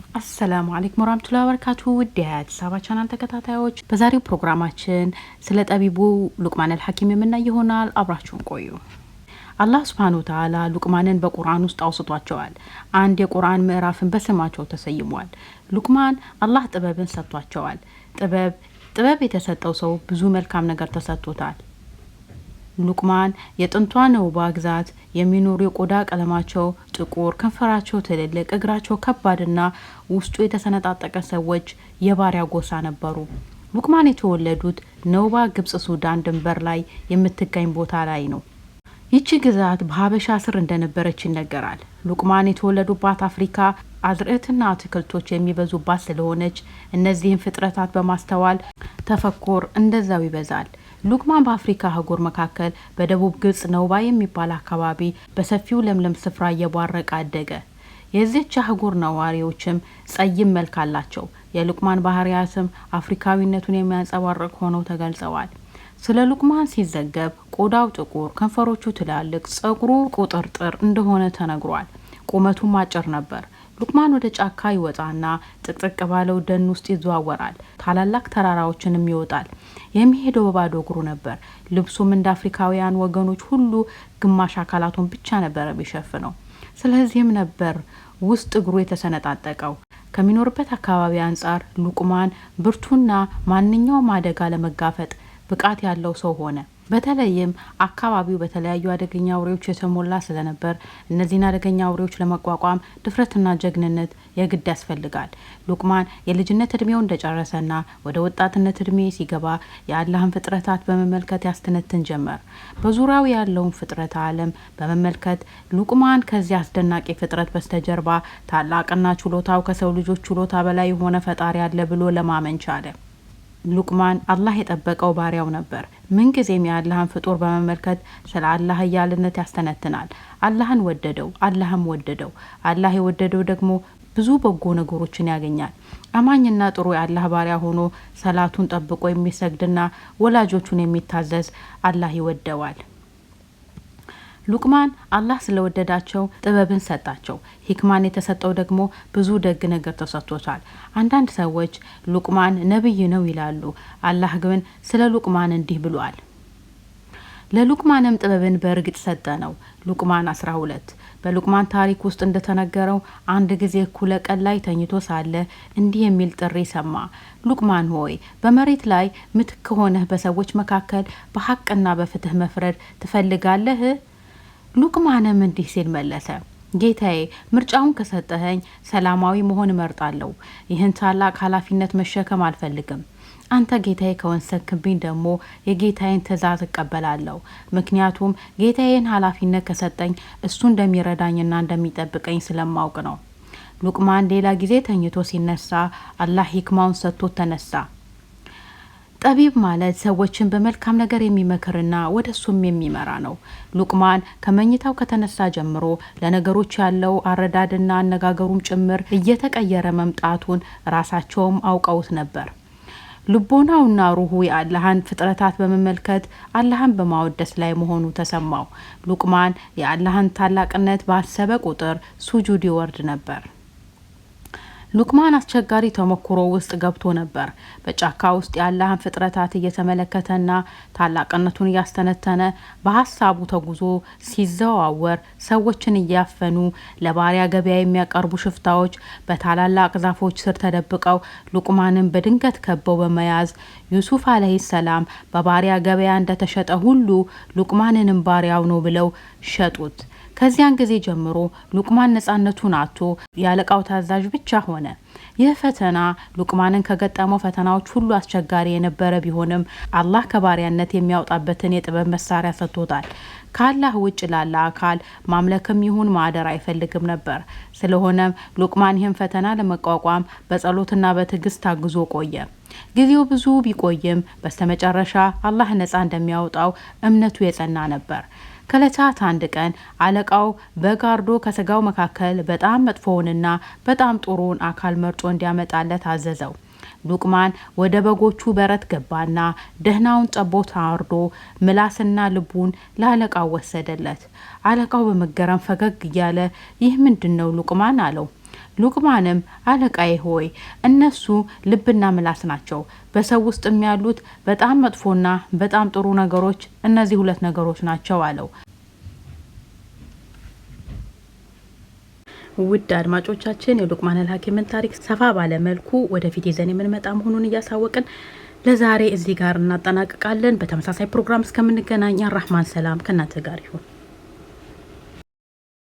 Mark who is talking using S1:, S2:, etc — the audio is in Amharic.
S1: አሰላሙ አለይኩም ወራህመቱላሂ ወበረካቱ። ውድ የአዲስ አበባ ቻናል ተከታታዮች በዛሬው ፕሮግራማችን ስለ ጠቢቡ ሉቅማን አልሐኪም የምናይ ይሆናል። አብራችሁን ቆዩ። አላህ ሱብሓነሁ ወተዓላ ሉቅማንን በቁርአን ውስጥ አውስቷቸዋል። አንድ የቁርአን ምዕራፍን በስማቸው ተሰይሟል። ሉቅማን አላህ ጥበብን ሰጥቷቸዋል። ጥበብ የተሰጠው ሰው ብዙ መልካም ነገር ተሰጥቶታል። ሉቅማን የጥንቷ ነውባ ግዛት የሚኖሩ የቆዳ ቀለማቸው ጥቁር፣ ከንፈራቸው ትልልቅ፣ እግራቸው ከባድና ውስጡ የተሰነጣጠቀ ሰዎች የባሪያ ጎሳ ነበሩ። ሉቅማን የተወለዱት ነውባ ግብጽ ሱዳን ድንበር ላይ የምትገኝ ቦታ ላይ ነው። ይቺ ግዛት በሀበሻ ስር እንደነበረች ይነገራል። ሉቅማን የተወለዱባት አፍሪካ አዝርዕትና አትክልቶች የሚበዙባት ስለሆነች እነዚህን ፍጥረታት በማስተዋል ተፈኮር እንደዛው ይበዛል። ሉቅማን በአፍሪካ አህጉር መካከል በደቡብ ግብጽ ነውባ የሚባል አካባቢ በሰፊው ለምለም ስፍራ እየቧረቀ አደገ። የዚህች አህጉር ነዋሪዎችም ጸይም መልክ አላቸው። የሉቅማን ባህሪያትም አፍሪካዊነቱን የሚያንጸባርቅ ሆነው ተገልጸዋል። ስለ ሉቅማን ሲዘገብ ቆዳው ጥቁር፣ ከንፈሮቹ ትላልቅ፣ ጸጉሩ ቁጥርጥር እንደሆነ ተነግሯል። ቁመቱም አጭር ነበር። ሉቅማን ወደ ጫካ ይወጣና ጥቅጥቅ ባለው ደን ውስጥ ይዘዋወራል። ታላላቅ ተራራዎችንም ይወጣል። የሚሄደው በባዶ እግሩ ነበር። ልብሱም እንደ አፍሪካውያን ወገኖች ሁሉ ግማሽ አካላቱን ብቻ ነበር የሚሸፍነው። ስለዚህም ነበር ውስጥ እግሩ የተሰነጣጠቀው። ከሚኖርበት አካባቢ አንጻር ሉቅማን ብርቱና ማንኛውም አደጋ ለመጋፈጥ ብቃት ያለው ሰው ሆነ። በተለይም አካባቢው በተለያዩ አደገኛ አውሬዎች የተሞላ ስለነበር እነዚህን አደገኛ አውሬዎች ለመቋቋም ድፍረትና ጀግንነት የግድ ያስፈልጋል። ሉቅማን የልጅነት እድሜው እንደጨረሰና ወደ ወጣትነት እድሜ ሲገባ የአላህን ፍጥረታት በመመልከት ያስተነትን ጀመር። በዙሪያው ያለውን ፍጥረት ዓለም በመመልከት ሉቅማን ከዚህ አስደናቂ ፍጥረት በስተጀርባ ታላቅና ችሎታው ከሰው ልጆች ችሎታ በላይ የሆነ ፈጣሪ አለ ብሎ ለማመን ቻለ። ሉቅማን አላህ የጠበቀው ባሪያው ነበር። ምንጊዜም የአላህን ፍጡር በመመልከት ስለ አላህ እያልነት ያስተነትናል። አላህን ወደደው፣ አላህም ወደደው። አላህ የወደደው ደግሞ ብዙ በጎ ነገሮችን ያገኛል። አማኝና ጥሩ የአላህ ባሪያ ሆኖ ሰላቱን ጠብቆ የሚሰግድና ወላጆቹን የሚታዘዝ አላህ ይወደዋል። ሉቅማን አላህ ስለወደዳቸው ጥበብን ሰጣቸው። ሂክማን የተሰጠው ደግሞ ብዙ ደግ ነገር ተሰጥቶታል። አንዳንድ ሰዎች ሉቅማን ነብይ ነው ይላሉ። አላህ ግን ስለ ሉቅማን እንዲህ ብሏል። ለሉቅማንም ጥበብን በእርግጥ ሰጠ ነው። ሉቅማን 12 በሉቅማን ታሪክ ውስጥ እንደተነገረው አንድ ጊዜ እኩለ ቀን ላይ ተኝቶ ሳለ እንዲህ የሚል ጥሪ ሰማ። ሉቅማን ሆይ በመሬት ላይ ምትክ ሆነህ በሰዎች መካከል በሐቅና በፍትህ መፍረድ ትፈልጋለህ? ሉቅማንም እንዲህ ሲል መለሰ፣ ጌታዬ ምርጫውን ከሰጠኸኝ ሰላማዊ መሆን እመርጣለሁ። ይህን ታላቅ ኃላፊነት መሸከም አልፈልግም። አንተ ጌታዬ ከወሰንክብኝ ደግሞ የጌታዬን ትእዛዝ እቀበላለሁ። ምክንያቱም ጌታዬን ኃላፊነት ከሰጠኝ እሱ እንደሚረዳኝና እንደሚጠብቀኝ ስለማውቅ ነው። ሉቅማን ሌላ ጊዜ ተኝቶ ሲነሳ አላህ ሂክማውን ሰጥቶት ተነሳ። ጠቢብ ማለት ሰዎችን በመልካም ነገር የሚመክርና ወደ እሱም የሚመራ ነው። ሉቅማን ከመኝታው ከተነሳ ጀምሮ ለነገሮች ያለው አረዳድና አነጋገሩም ጭምር እየተቀየረ መምጣቱን ራሳቸውም አውቀውት ነበር። ልቦናውና ሩሁ የአላህን ፍጥረታት በመመልከት አላህን በማወደስ ላይ መሆኑ ተሰማው። ሉቅማን የአላህን ታላቅነት ባሰበ ቁጥር ሱጁድ ይወርድ ነበር። ሉቅማን አስቸጋሪ ተሞክሮ ውስጥ ገብቶ ነበር። በጫካ ውስጥ የአላህን ፍጥረታት እየተመለከተና ታላቅነቱን እያስተነተነ በሀሳቡ ተጉዞ ሲዘዋወር ሰዎችን እያፈኑ ለባሪያ ገበያ የሚያቀርቡ ሽፍታዎች በታላላቅ ዛፎች ስር ተደብቀው ሉቅማንን በድንገት ከበው በመያዝ ዩሱፍ አለይሂ ሰላም በባሪያ ገበያ እንደተሸጠ ሁሉ ሉቅማንንም ባሪያው ነው ብለው ሸጡት። ከዚያን ጊዜ ጀምሮ ሉቅማን ነጻነቱን አጥቶ ያለቃው ታዛዥ ብቻ ሆነ። ይህ ፈተና ሉቅማንን ከገጠመው ፈተናዎች ሁሉ አስቸጋሪ የነበረ ቢሆንም አላህ ከባሪያነት የሚያወጣበትን የጥበብ መሳሪያ ሰጥቶታል። ከአላህ ውጭ ላለ አካል ማምለክም ይሁን ማደር አይፈልግም ነበር። ስለሆነም ሉቅማን ይህን ፈተና ለመቋቋም በጸሎትና በትዕግስት ታግዞ ቆየ። ጊዜው ብዙ ቢቆይም በስተመጨረሻ አላህ ነጻ እንደሚያወጣው እምነቱ የጸና ነበር። ከለታት አንድ ቀን አለቃው በጋርዶ ከስጋው መካከል በጣም መጥፎውንና በጣም ጥሩውን አካል መርጦ እንዲያመጣለት አዘዘው። ሉቅማን ወደ በጎቹ በረት ገባና ደህናውን ጠቦት አርዶ ምላስና ልቡን ለአለቃው ወሰደለት። አለቃው በመገረም ፈገግ እያለ ይህ ምንድነው ሉቅማን አለው። ሉቅማንም አለቃዬ ሆይ እነሱ ልብና ምላስ ናቸው። በሰው ውስጥ ያሉት በጣም መጥፎና በጣም ጥሩ ነገሮች እነዚህ ሁለት ነገሮች ናቸው አለው። ውድ አድማጮቻችን የሉቅማን አልሐኪምን ታሪክ ሰፋ ባለ መልኩ ወደፊት ይዘን የምንመጣ መሆኑን እያሳወቅን ለዛሬ እዚህ ጋር እናጠናቅቃለን። በተመሳሳይ ፕሮግራም እስከምንገናኝ አራህማን ሰላም ከእናንተ ጋር ይሁን።